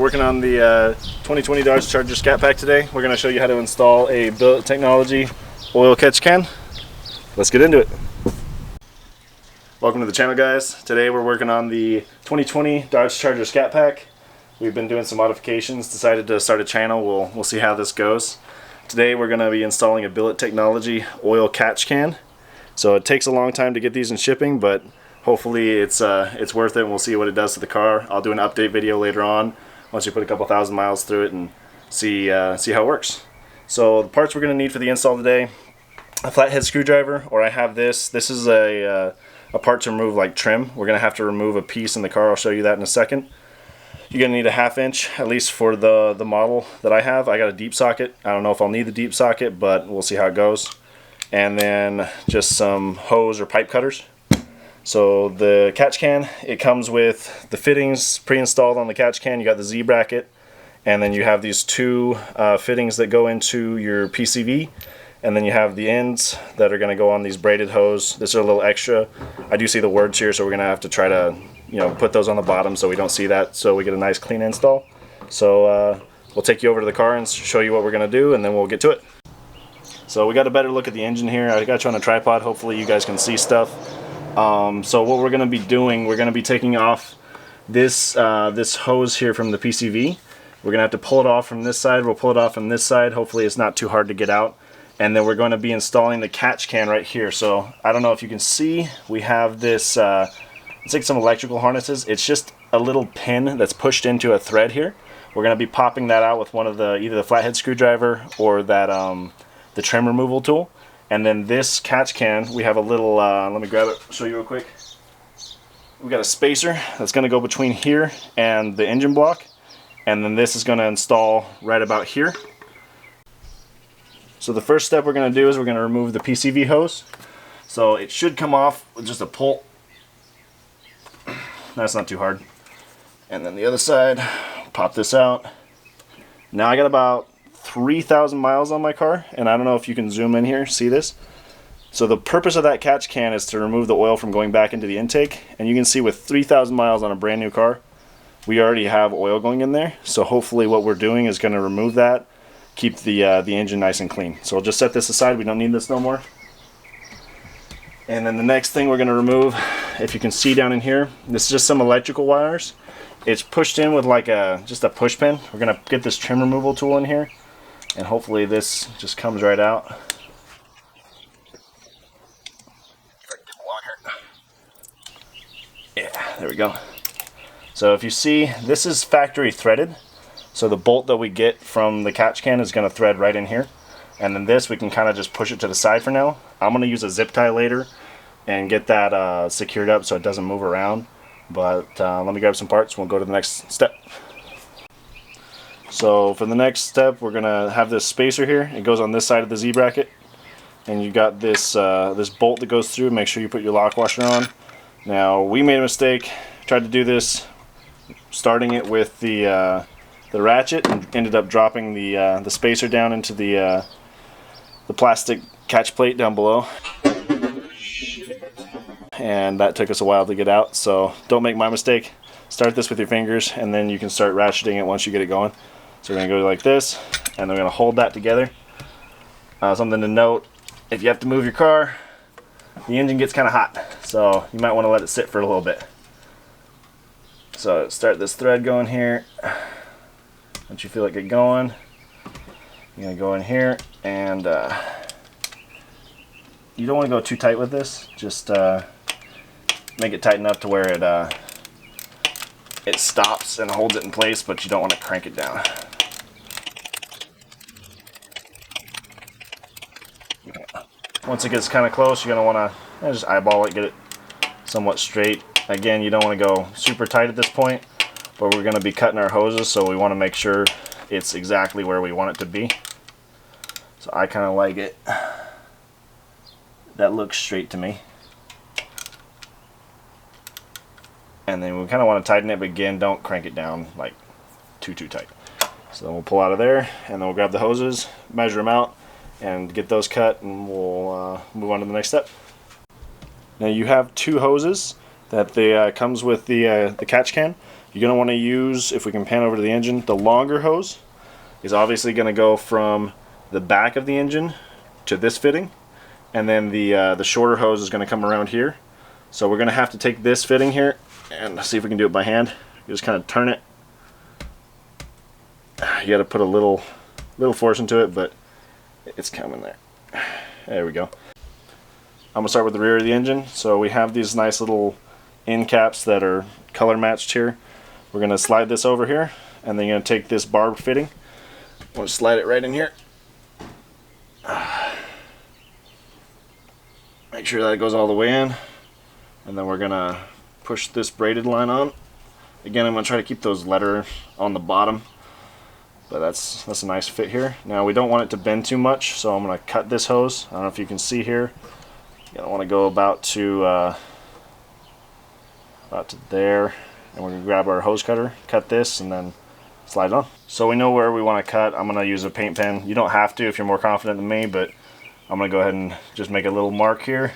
working on the 2020 Dodge Charger Scat Pack today. We're going to show you how to install a Billet technology oil catch can. Let's get into it. Welcome to the channel, guys. Today we're working on the 2020 Dodge Charger Scat Pack. We've been doing some modifications, decided to start a channel. We'll see how this goes. Today we're going to be installing a Billet technology oil catch can. So it takes a long time to get these in shipping, but hopefully it's worth it, and we'll see what it does to the car. I'll do an update video later on once you put a couple thousand miles through it and see how it works. So the parts we're going to need for the install today: a flathead screwdriver, or I have this. This is a part to remove like trim. We're going to have to remove a piece in the car. I'll show you that in a second. You're going to need a 1/2 inch, at least for the model that I have. I got a deep socket. I don't know if I'll need the deep socket, but we'll see how it goes. And then just some hose or pipe cutters. So the catch can, it comes with the fittings pre-installed on the catch can. You got the Z bracket, and then you have these two fittings that go into your PCV, and then you have the ends that are going to go on these braided hose. This is a little extra. I do see the words here, so we're going to have to try to put those on the bottom so we don't see that, so we get a nice clean install. So we'll take you over to the car and show you what we're going to do, and then we'll get to it. So we got a better look at the engine here. I got you on a tripod. Hopefully you guys can see stuff. So what we're going to be doing, we're going to be taking off this hose here from the PCV. We're going to have to pull it off from this side. We'll pull it off from this side. Hopefully it's not too hard to get out. And then we're going to be installing the catch can right here. So I don't know if you can see, we have this, it's like some electrical harnesses. It's just a little pin that's pushed into a thread here. We're going to be popping that out with one of either the flathead screwdriver or that the trim removal tool. And then this catch can, we have a little, let me grab it, show you real quick. We got a spacer that's going to go between here and the engine block. And then this is going to install right about here. So the first step we're going to do is we're going to remove the PCV hose. So it should come off with just a pull. That's not too hard. And then the other side, pop this out. Now I got about 3,000 miles on my car, and I don't know if you can zoom in here, see this? So the purpose of that catch can is to remove the oil from going back into the intake, and you can see with 3,000 miles on a brand new car, we already have oil going in there. So hopefully what we're doing is going to remove that, keep the engine nice and clean. So we'll just set this aside. We don't need this no more. And then the next thing we're going to remove, if you can see down in here, this is just some electrical wires. It's pushed in with like just a push pin. We're going to get this trim removal tool in here, and hopefully this just comes right out. Yeah, there we go. So if you see, this is factory threaded. So the bolt that we get from the catch can is going to thread right in here. And then this, we can kind of just push it to the side for now. I'm going to use a zip tie later and get that secured up so it doesn't move around. But let me grab some parts. We'll go to the next step. So for the next step, we're going to have this spacer here. It goes on this side of the Z bracket. And you got this this bolt that goes through. Make sure you put your lock washer on. Now, we made a mistake. Tried to do this starting it with the ratchet, and ended up dropping the spacer down into the plastic catch plate down below. And that took us a while to get out, so don't make my mistake. Start this with your fingers, and then you can start ratcheting it once you get it going. So we're going to go like this, and we're going to hold that together. Something to note, if you have to move your car, the engine gets kind of hot, so you might want to let it sit for a little bit. So start this thread going here. Once you feel it get going, you're going to go in here, and you don't want to go too tight with this. Just make it tight enough to where it stops and holds it in place, but you don't want to crank it down. Once it gets kind of close, you're going to want to just eyeball it, get it somewhat straight. Again, you don't want to go super tight at this point, but we're going to be cutting our hoses, so we want to make sure it's exactly where we want it to be. So I kind of like it. That looks straight to me. And then we kind of want to tighten it, but again, don't crank it down like too tight. So then we'll pull out of there, and then we'll grab the hoses, measure them out, and get those cut, and we'll move on to the next step. Now you have two hoses that comes with the catch can. You're going to want to use, if we can pan over to the engine, the longer hose is obviously going to go from the back of the engine to this fitting, and then the shorter hose is going to come around here. So we're going to have to take this fitting here and see if we can do it by hand. You just kind of turn it. You got to put a little force into it, but it's coming there. There we go. I'm going to start with the rear of the engine. So we have these nice little end caps that are color matched here. We're going to slide this over here, and then you're going to take this barb fitting. I'm going to slide it right in here. Make sure that it goes all the way in, and then we're going to push this braided line on. Again, I'm going to try to keep those letters on the bottom, but that's a nice fit here. Now we don't want it to bend too much, so I'm going to cut this hose. I don't know if you can see here. You don't want to go about to there, and we're going to grab our hose cutter, cut this, and then slide it on. So we know where we want to cut. I'm going to use a paint pen. You don't have to if you're more confident than me, but I'm going to go ahead and just make a little mark here.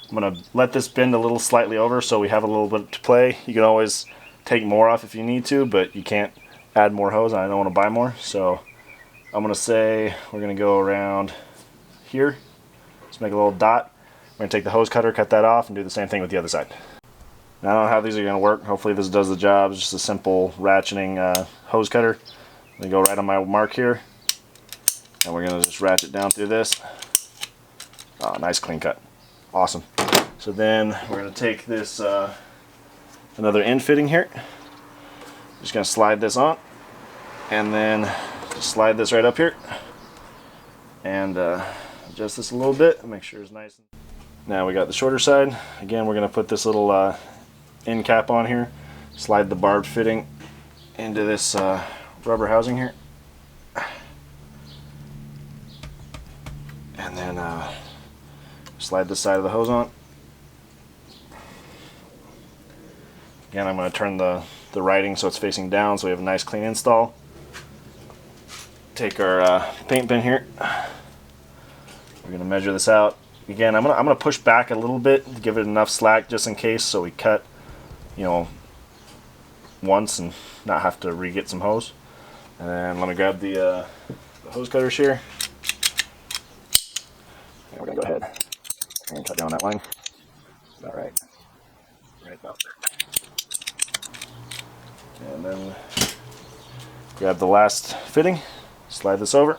I'm going to let this bend a little slightly over so we have a little bit to play. You can always take more off if you need to, but you can't add more hose. I don't want to buy more, so I'm going to say we're going to go around here. Just make a little dot. We're going to take the hose cutter, cut that off, and do the same thing with the other side. Now, I don't know how these are going to work. Hopefully this does the job. It's just a simple ratcheting hose cutter. I'm going to go right on my mark here, and we're going to just ratchet down through this. Oh, nice clean cut. Awesome. So then we're going to take this another end fitting here. Just going to slide this on, and then just slide this right up here, and adjust this a little bit and make sure it's nice. Now we got the shorter side. Again, we're going to put this little end cap on here, slide the barbed fitting into this rubber housing here, and then slide this side of the hose on. Again, I'm going to turn the writing so it's facing down so we have a nice clean install. Take our paint pen here. We're going to measure this out. Again, I'm gonna push back a little bit to give it enough slack just in case, so we cut, you know, once and not have to re-get some hose. And then let me grab the hose cutters here. And we're gonna go ahead and cut down that line. About right about there. And then grab the last fitting, slide this over.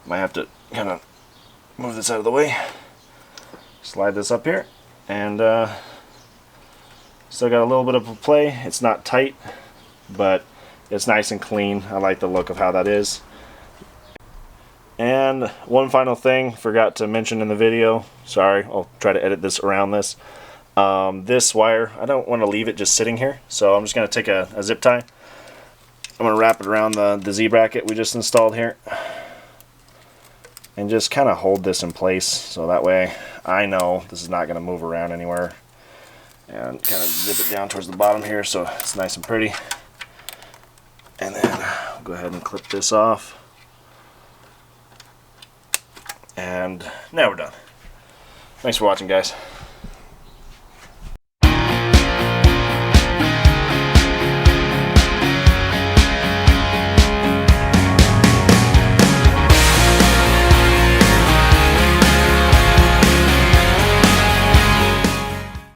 Might have to kind of move this out of the way. Slide this up here, and still got a little bit of a play. It's not tight, but it's nice and clean. I like the look of how that is. And one final thing, forgot to mention in the video. Sorry, I'll try to edit this around this. This wire, I don't want to leave it just sitting here, so I'm just going to take a zip tie. I'm going to wrap it around the Z bracket we just installed here, and just kind of hold this in place so that way I know this is not going to move around anywhere, and kind of zip it down towards the bottom here so it's nice and pretty. And then I'll go ahead and clip this off, and now we're done. Thanks for watching, guys.